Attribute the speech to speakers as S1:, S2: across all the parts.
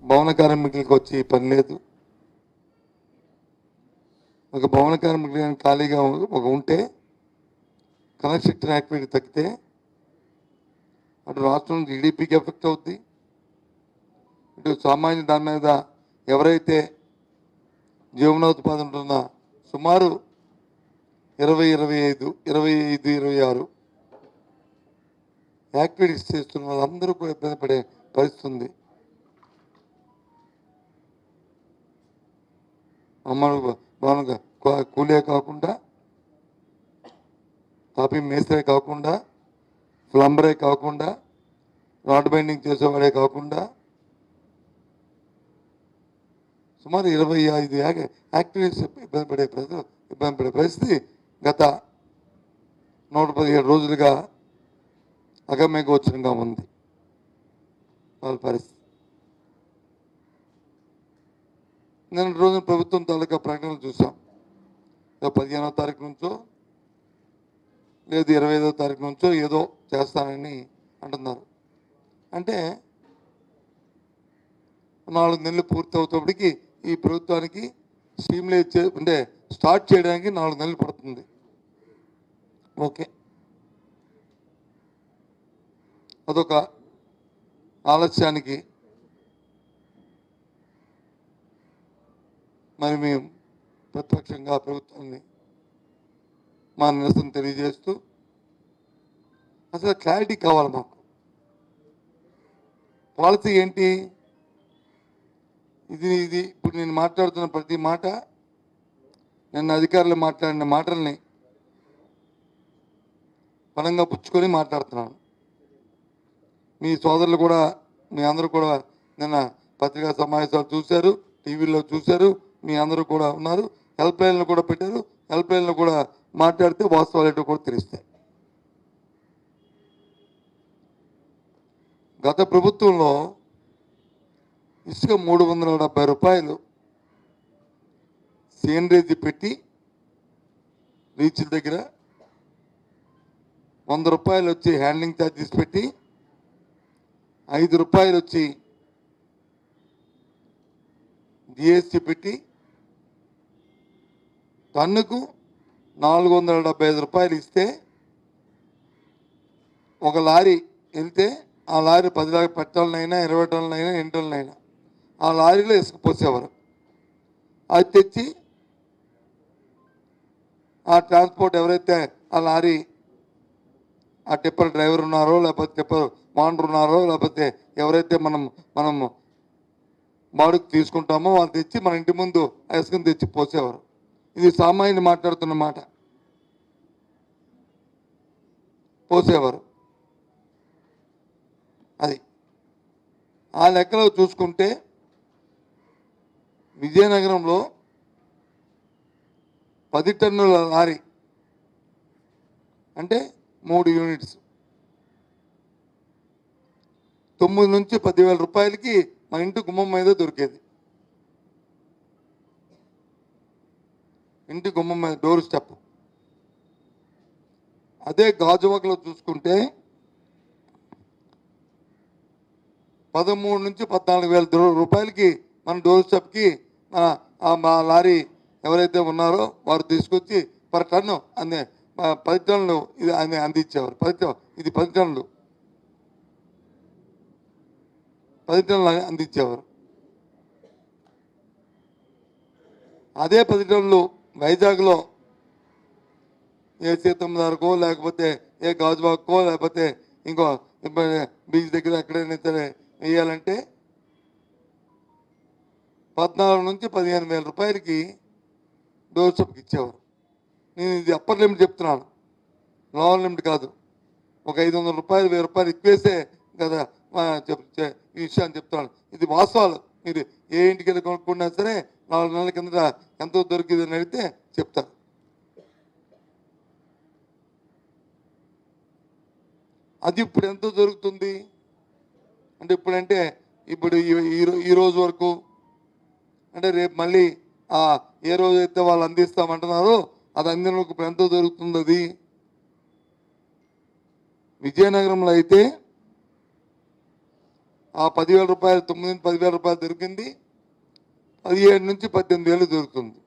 S1: భవన కార్మికులకు వచ్చి పని లేదు. ఒక భవన కార్మికులు ఖాళీగా ఒక ఉంటే కన్స్ట్రక్షన్ యాక్టివిటీ తగ్గితే అటు రాష్ట్రం జీడిపికి ఎఫెక్ట్ అవుద్ది. ఇటు సామాన్య దాని మీద ఎవరైతే జీవనోత్పాదన ఉంటున్న సుమారు 26 యాక్టివిటీస్ చేస్తున్న వాళ్ళందరూ కూడా ఇబ్బంది పడే పరిస్థితి ఉంది. భవన కూలే కాకుండా, తాపీ మేస్త్రే కాకుండా, ప్లంబరే కాకుండా, రాడ్ బైండింగ్ చేసేవాడే కాకుండా సుమారు 25 యాక్టివిటీస్ ఇబ్బంది పడే పరిస్థితి గత 117 రోజులుగా అగమ్య గోచరంగా ఉంది వాళ్ళ పరిస్థితి. నిన్న రోజున ప్రభుత్వం తాలూకా ప్రకటనలు చూసాం. 15వ తారీఖు నుంచో లేదు 25వ తారీఖు నుంచో ఏదో చేస్తానని అంటున్నారు. అంటే 4 నెలలు పూర్తి అవుతాడికి ఈ ప్రభుత్వానికి స్ట్రీమ్లైజ్ అంటే స్టార్ట్ చేయడానికి 4 నెలలు పడుతుంది. ఓకే, అదొక ఆలస్యానికి మరి మేము ప్రతిపక్షంగా ప్రభుత్వాన్ని మా నిరసన తెలియజేస్తూ అసలు క్లారిటీ కావాలి మాకు. పాలసీ ఏంటి? ఇది ఇప్పుడు నేను మాట్లాడుతున్న ప్రతి మాట, నిన్న అధికారులు మాట్లాడిన మాటల్ని బలంగా పుచ్చుకొని మాట్లాడుతున్నాను. మీ సోదరులు కూడా, మీ అందరూ కూడా నిన్న పత్రికా సమావేశాలు చూశారు, టీవీలో చూశారు, మీ అందరూ కూడా ఉన్నారు. హెల్ప్ లైన్లు కూడా పెట్టారు. హెల్ప్ లైన్లు కూడా మాట్లాడితే వాస్తవాలు ఏంటో కూడా తెలుస్తాయి. గత ప్రభుత్వంలో ఇసుక 370 రూపాయలు సేంద్రేజీ పెట్టి రీచ్ల దగ్గర, 100 రూపాయలు వచ్చి హ్యాండ్లింగ్ ఛార్జెస్ పెట్టి, 5 రూపాయలు వచ్చి జిఎస్టీ పెట్టి టన్నుకు 475 రూపాయలు ఇస్తే ఒక లారీ వెళ్తే ఆ లారీ 10 టన్నులైనా 20 టన్నులైనా 8 టన్నులైనా ఆ లారీలో ఇసుక పోసేవారు. అది తెచ్చి ఆ ట్రాన్స్పోర్ట్ ఎవరైతే ఆ లారీ ఆ టిప్పర్ డ్రైవర్ ఉన్నారో, లేకపోతే టిప్పర్ ఓనర్ ఉన్నారో, లేకపోతే ఎవరైతే మనం బాడుకు తీసుకుంటామో వాళ్ళు తెచ్చి మన ఇంటి ముందు ఆ ఇసుకను తెచ్చి పోసేవారు. ఇది సామాన్యులు మాట్లాడుతున్న మాట. పోసేవారు. అది ఆ లెక్కలో చూసుకుంటే విజయనగరంలో 10 టన్నుల లారీ అంటే 3 యూనిట్స్ 9 నుంచి 10,000 రూపాయలకి మన ఇంటి గుమ్మం మీద దొరికేది. ఇంటి గుమ్మం మీద డోర్ స్టెప్. అదే గాజువాకలో చూసుకుంటే 13 నుంచి 14,000 రూపాయలకి మన డోర్ స్టెప్కి మా లారీ ఎవరైతే ఉన్నారో వారు తీసుకొచ్చి పర్ టన్ను 10 టన్నులు ఇది అందించేవారు. 10 టన్నులు అందించేవారు. అదే 10 టన్నులు వైజాగ్లో ఏ సీతమ్మదారుకో, లేకపోతే ఏ గాజువాకో, లేకపోతే ఇంకో బీచ్ దగ్గర ఎక్కడైనా సరే వేయాలంటే 14 నుంచి 15,000 రూపాయలకి డోర్ స్టెప్కి ఇచ్చేవారు. నేను ఇది అప్పర్ లిమిట్ చెప్తున్నాను, లోవర్ లిమిట్ కాదు. ఒక 500 రూపాయలు 1000 రూపాయలు ఎక్కువేస్తే కదా ఈ విషయాన్ని చెప్తున్నాను. ఇది వాస్తవాలు. మీరు ఏ ఇంటికి వెళ్ళి కొనుక్కున్నా సరే 4 నెలల కిందట ఎంతో దొరికిందని అడిగితే చెప్తారు. అది ఇప్పుడు ఎంతో దొరుకుతుంది అంటే ఇప్పుడు ఈ రోజు వరకు అంటే రేపు మళ్ళీ ఏ రోజైతే వాళ్ళు అందిస్తామంటున్నారో అది అందినకు ఇప్పుడు ఎంతో దొరుకుతుంది. అది విజయనగరంలో అయితే ఆ 10,000 రూపాయలు 9 నుంచి 10,000 రూపాయలు దొరికింది 17 నుంచి 18,000 దొరుకుతుంది.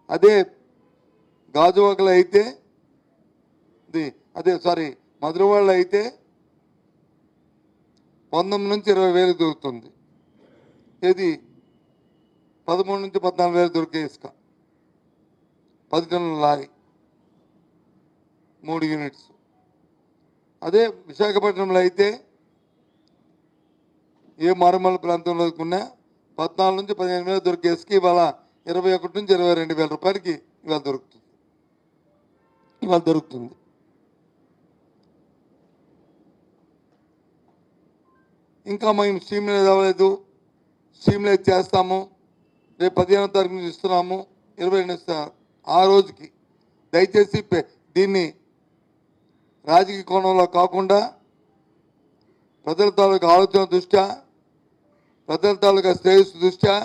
S1: అదే గాజువాకలో అయితే మధురవాడలో అయితే 19 నుంచి 20,000 దొరుకుతుంది. ఏది 13 నుంచి 14,000 దొరికే ఇసుక 10 టన్నుల లారీ 3 యూనిట్స్. అదే విశాఖపట్నంలో అయితే ఏ మారుమూల ప్రాంతంలో ఉన్నా 14 నుంచి 15,000 దొరికే ఇసుక ఇవాళ 21 నుంచి 22,000 రూపాయలకి ఇవాళ దొరుకుతుంది. ఇంకా మేము స్ట్రీమ్లైజ్ అవ్వలేదు, స్ట్రీమ్లైజ్ చేస్తాము, రేపు 15వ తారీఖు నుంచి ఇస్తున్నాము, 22 ఇస్తాము. ఆ రోజుకి దయచేసి దీన్ని రాజకీయ కోణంలో కాకుండా ప్రజల తాలూకా ఆలోచన దృష్ట్యా, ప్రజల తాలూకా శ్రేయస్సు దృష్ట్యా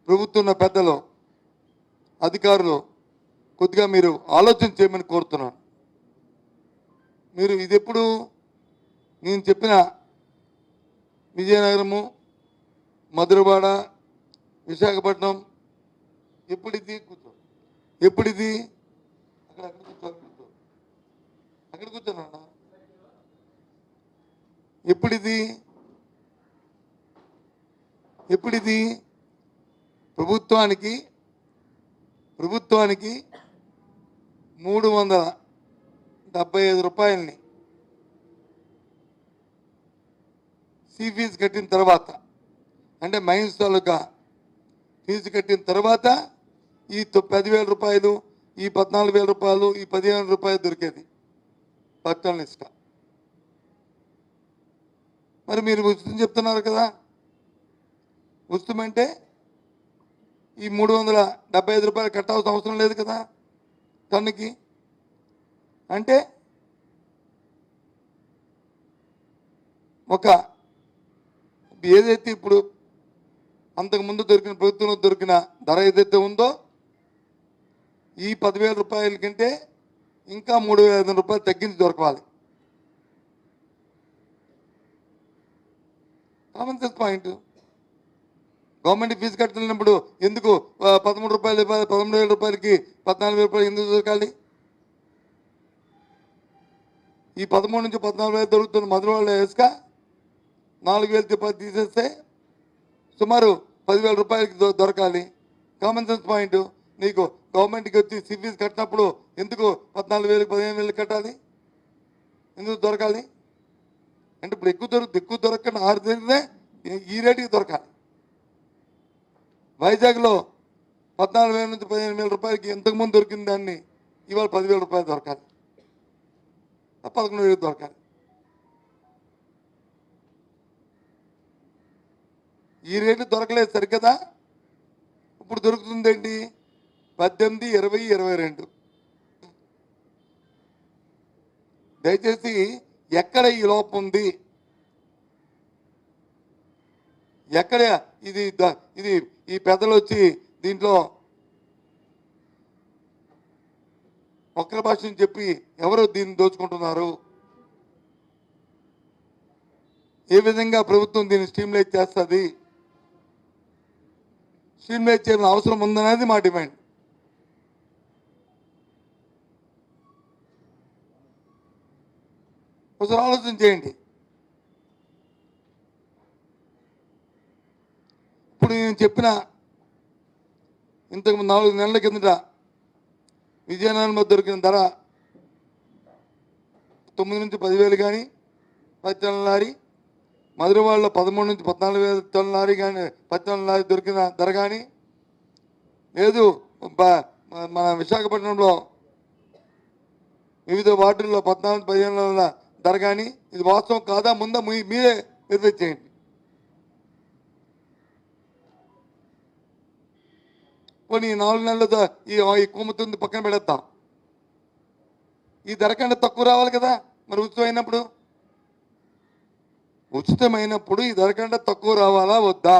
S1: ప్రభుత్వ పెద్దలు, అధికారులు కొద్దిగా మీరు ఆలోచన చేయమని కోరుతున్నాను. మీరు ఇది ఎప్పుడు నేను చెప్పిన విజయనగరము, మధురవాడ, విశాఖపట్నం ఎప్పుడిది అక్కడ కూర్చోనన్నా ఎప్పుడిది ప్రభుత్వానికి 375 రూపాయలని ఫీజు కట్టిన తర్వాత, అంటే మైన్స్ తాలూకా ఫీజు కట్టిన తర్వాత ఈ 10,000 రూపాయలు, ఈ 14,000 రూపాయలు, ఈ 15,000 రూపాయలు దొరికేది 10 టన్నుల ఇసుక. మరి మీరు ఉచితం చెప్తున్నారు కదా, ఉచితమంటే ఈ 375 రూపాయలు కట్టాల్సిన అవసరం లేదు కదా టన్నుకి. అంటే ఏదైతే ఇప్పుడు అంతకుముందు ప్రభుత్వంలో దొరికిన ధర ఏదైతే ఉందో ఈ 10,000 రూపాయల కంటే ఇంకా 3,500 రూపాయలు తగ్గించి దొరకాలి. Common sense point. Government fees కట్టుతున్నప్పుడు ఎందుకు 13 రూపాయలు 13,000 రూపాయలకి 14,000 రూపాయలు ఎందుకు దొరకాలి? ఈ 13 నుంచి 14,000 దొరుకుతున్న మధురవాడలో ఇసుక 4,000 తీసేస్తే సుమారు 10,000 రూపాయలకి దొరకాలి. Common sense point. నీకు గవర్నమెంట్కి వచ్చి ఫీజు కట్టినప్పుడు ఎందుకు 14,000 15,000 కట్టాలి? ఎందుకు దొరకాలి? అంటే ఇప్పుడు ఎక్కువ దొరకకుండా 6 జరిగితే ఈ రేటుకి దొరకాలి. వైజాగ్లో 14,000 నుంచి 15,000 రూపాయలకి ఇంతకుముందు దొరికిన దాన్ని ఇవాళ 10,000 రూపాయలు దొరకాలి, 11,000 దొరకాలి. ఈ రేటు దొరకలేదు సరికదా. ఇప్పుడు దొరుకుతుంది ఏంటి? 18, 20, 22. దయచేసి ఎక్కడ ఈ లోపం ఉంది, ఎక్కడ ఇది ఈ పెద్దలు వచ్చి దీంట్లో ఒక్కల భాషని చెప్పి ఎవరు దీన్ని దోచుకుంటున్నారు, ఏ విధంగా ప్రభుత్వం దీన్ని స్ట్రీమ్లైజ్ చేస్తుంది, స్ట్రీమ్లైజ్ చేయాల్సిన అవసరం ఉందనేది మా డిమాండ్. ఒకసారి ఆలోచన చేయండి. ఇప్పుడు నేను చెప్పిన ఇంతకు 4 నెలల కిందట విజయనగరంలో దొరికిన ధర 9 నుంచి 10,000 కానీ 10 టన్నుల లారీ, మధురవాడలో 13 నుంచి 14,000 టన్నుల లారీ కానీ 10 టన్నుల లారీ దొరికిన ధర కానీ, లేదు మన విశాఖపట్నంలో వివిధ వార్డుల్లో 14, 15 ధర కానీ, ఇది వాస్తవం కాదా ముందా మీరే వెరిఫై చేయండి. కొన్ని 4 నెలలతో ఈ కొమ్ముతుంది పక్కన పెడతాం. ఈ ధర కంటే తక్కువ రావాలి కదా మరి. ఉచితమైనప్పుడు ఈ ధర కంటే తక్కువ రావాలా వద్దా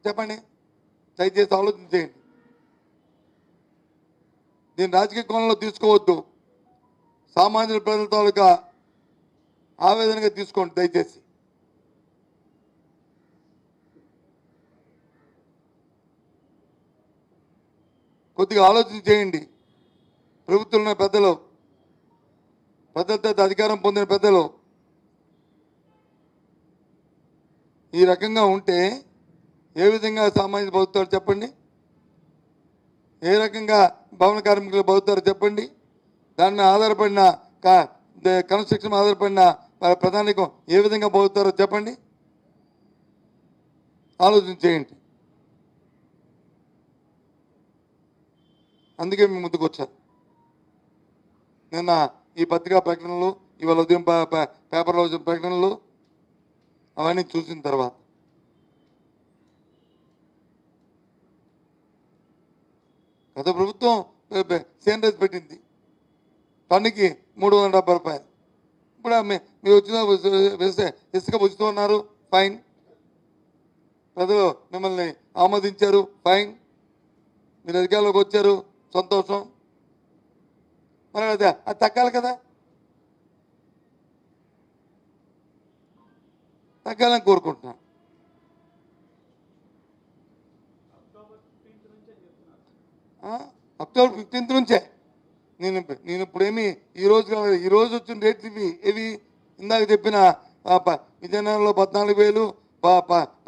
S1: చెప్పండి. దయచేసి ఆలోచన చేయండి. దీన్ని రాజకీయ కోణంలో తీసుకోవద్దు. సామాన్య ప్రజల తాలూకా ఆవేదనగా తీసుకోండి దయచేసి. కొద్దిగా ఆలోచన చేయండి. ప్రభుత్వంలో పెద్దలు, పెద్దలతో అధికారం పొందిన పెద్దలు ఈ రకంగా ఉంటే ఏ విధంగా సామాన్యులు బతుకుతారో చెప్పండి, ఏ రకంగా భవన కార్మికులు బతుకుతారో చెప్పండి, దాని మీద ఆధారపడిన కన్స్ట్రక్షన్ ఆధారపడిన ప్రధానికం ఏ విధంగా బతుకుతారో చెప్పండి. ఆలోచన చేయండి. అందుకే మీ ముందుకు వచ్చారు. నిన్న ఈ పత్రికా ప్రకటనలు, ఇవాళ ఉదయం పేపర్లో వచ్చిన ప్రకటనలు అవన్నీ చూసిన తర్వాత గత ప్రభుత్వం సేనరైజ్ పెట్టింది, టన్నుకి 370 రూపాయలు. ఇప్పుడు మీరు వచ్చిన వేస్తే ఇసుక ఉచితం ఉన్నారు, ఫైన్. ప్రజలు మిమ్మల్ని ఆమోదించారు, ఫైన్. మీరు అధికారంలోకి వచ్చారు, సంతోషం. మరి అది తగ్గాలి కదా, తగ్గాలని కోరుకుంటున్నాను. అక్టోబర్ 15 నుంచే. నేను ఇప్పుడేమి ఈరోజు వచ్చిన రేట్లు ఇవి ఇందాక చెప్పిన విజయనగరంలో 14,000,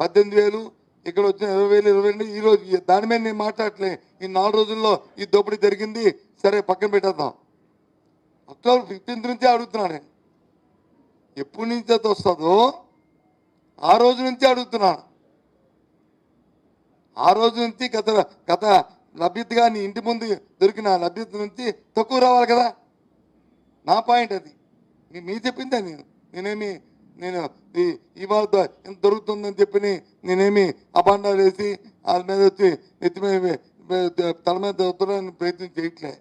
S1: 18,000, ఇక్కడ వచ్చిన 20,000, 22,000. ఈరోజు దాని మీద నేను మాట్లాడలే. ఈ 4 రోజుల్లో ఈ దోపిడీ జరిగింది, సరే పక్కన పెట్టేద్దాం. అక్టోబర్ 15 నుంచే అడుగుతున్నాను నేను. ఎప్పటి నుంచి అది వస్తుందో ఆ రోజు నుంచే అడుగుతున్నాను. ఆ రోజు నుంచి గత లభ్యతగా నీ ఇంటి ముందు దొరికిన లభ్యత నుంచి తక్కువ రావాలి కదా. నా పాయింట్ అది. మీ చెప్పిందే నేను ఇవాళ ఎంత దొరుకుతుందని చెప్పి నేనేమి అబాండాలు వేసి వాళ్ళ మీద వచ్చి ఎత్తి తల మీద దొరుకుతానని ప్రయత్నం చేయట్లే.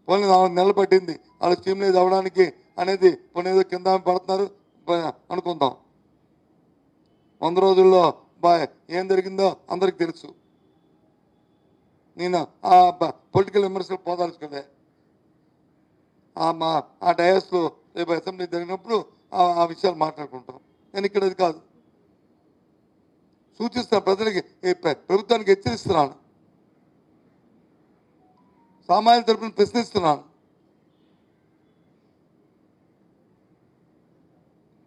S1: పోనీ 4 నెలలు పట్టింది వాళ్ళు స్టీమ్లైజ్ అవ్వడానికి అనేది, పోనీ ఏదో కింద పడుతున్నారు అనుకుందాం. 100 రోజుల్లో ఏం జరిగిందో అందరికి తెలుసు. నేను ఆ పొలిటికల్ విమర్శలు పోదాల్చుకోలే. ఆ డయాస్లో రేపు అసెంబ్లీ జరిగినప్పుడు ఆ విషయాలు మాట్లాడుకుంటాం. నేను ఇక్కడ అది కాదు, సూచిస్తాను ప్రజలకి, ప్రభుత్వానికి హెచ్చరిస్తున్నాను, సామాన్య తరపున ప్రశ్నిస్తున్నాను.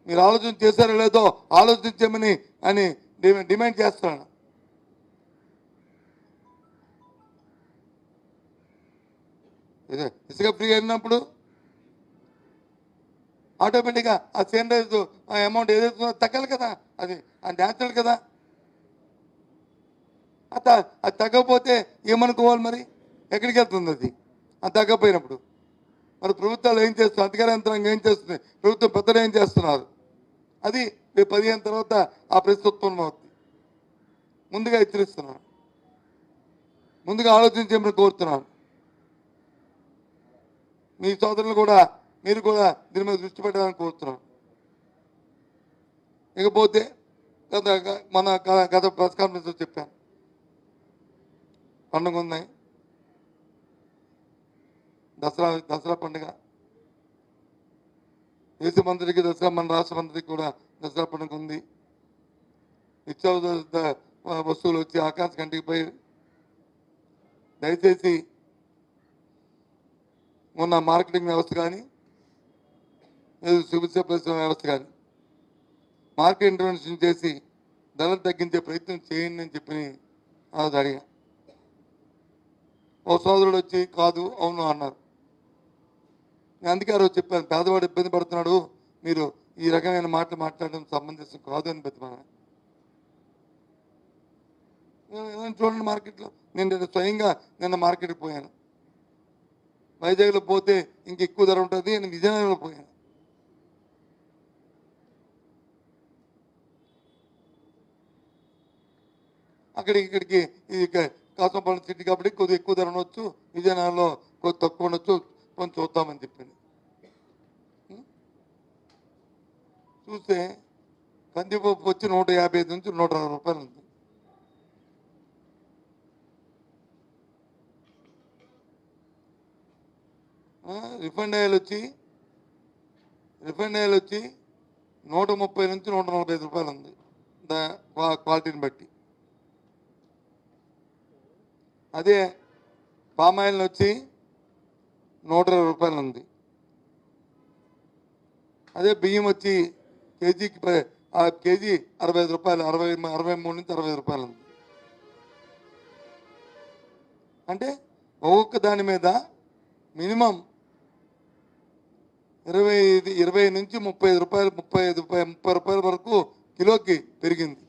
S1: మీరు ఆలోచన చేశారో లేదో ఆలోచించమని డిమాండ్ చేస్తున్నాను. ఇసుక ఫ్రీ అయినప్పుడు ఆటోమేటిక్గా ఆ సేనరైజ్ అమౌంట్ ఏదైతే తగ్గాలి కదా, అది న్యాచురల్ కదా. అది తగ్గకపోతే ఏమనుకోవాలి, మరి ఎక్కడికి వెళ్తుంది అది తగ్గపోయినప్పుడు? మరి ప్రభుత్వాలు ఏం చేస్తున్నారు, అధికార యంత్రాంగం ఏం చేస్తుంది, ప్రభుత్వం పెద్దలు ఏం చేస్తున్నారు? అది రేపు 15 తర్వాత ఆ ప్రశ్న ఉత్పన్నం అవుతుంది. ముందుగా హెచ్చరిస్తున్నాను, ముందుగా ఆలోచించమని కోరుతున్నాను. మీ సోదరులు కూడా మీరు కూడా దీని మీద దృష్టి పెట్టాలని కోరుతున్నాను. ఇకపోతే గత ప్రెస్ కాన్ఫరెన్స్లో చెప్పాను, పండుగ ఉన్నాయి, దసరా పండుగ. దేశ మంత్రికి దసరా, మన రాష్ట్ర మంత్రికి కూడా దసరా పండుగ ఉంది. నిత్యావసర వస్తువులు వచ్చి ఆకాశ కంటికి పోయి, దయచేసి మొన్న మార్కెటింగ్ వ్యవస్థ కానీ సివిల్ సప్లైస్ వ్యవస్థ కానీ మార్కెట్ ఇంటర్వెన్షన్ చేసి ధరలు తగ్గించే ప్రయత్నం చేయండి అని చెప్పి అడిగా. ఓ సోదరుడు వచ్చి కాదు అవును అన్నారు. నేను అందుకే ఆ రోజు చెప్పాను, పేదవాడు ఇబ్బంది పడుతున్నాడు, మీరు ఈ రకమైన మాటలు మాట్లాడడం సంబంధించిన కాదు అని బతిమాను. చూడండి మార్కెట్లో, నేను స్వయంగా నిన్న మార్కెట్కి పోయాను. వైజాగ్లో పోతే ఇంక ఎక్కువ ధర ఉంటుంది, నేను విజయనగరంలో పోయాను. ఇక్కడికి ఇది కాసంపల్లి సిటీ కాబట్టి కొద్దిగా ఎక్కువ ధర ఉండొచ్చు, విజయనగరంలో కొద్ది తక్కువ ఉండొచ్చు, కొంచెం చూద్దామని చెప్పింది. చూస్తే కందిపప్పు వచ్చి 155 నుంచి 160 రూపాయలు ఉంది. రిఫైండ్ ఆయిల్ వచ్చి 130 నుంచి 145 రూపాయలు ఉంది క్వాలిటీని బట్టి. అదే పామ్ ఆయిల్ వచ్చి 120 రూపాయలు ఉంది. అదే బియ్యం వచ్చి కేజీకి కేజీ 65 రూపాయలు, 63 నుంచి 65 రూపాయలు ఉంది. అంటే ఒక్కొక్క దాని మీద మినిమం 20 నుంచి 35 రూపాయలు, 30 రూపాయల వరకు కిలోకి పెరిగింది.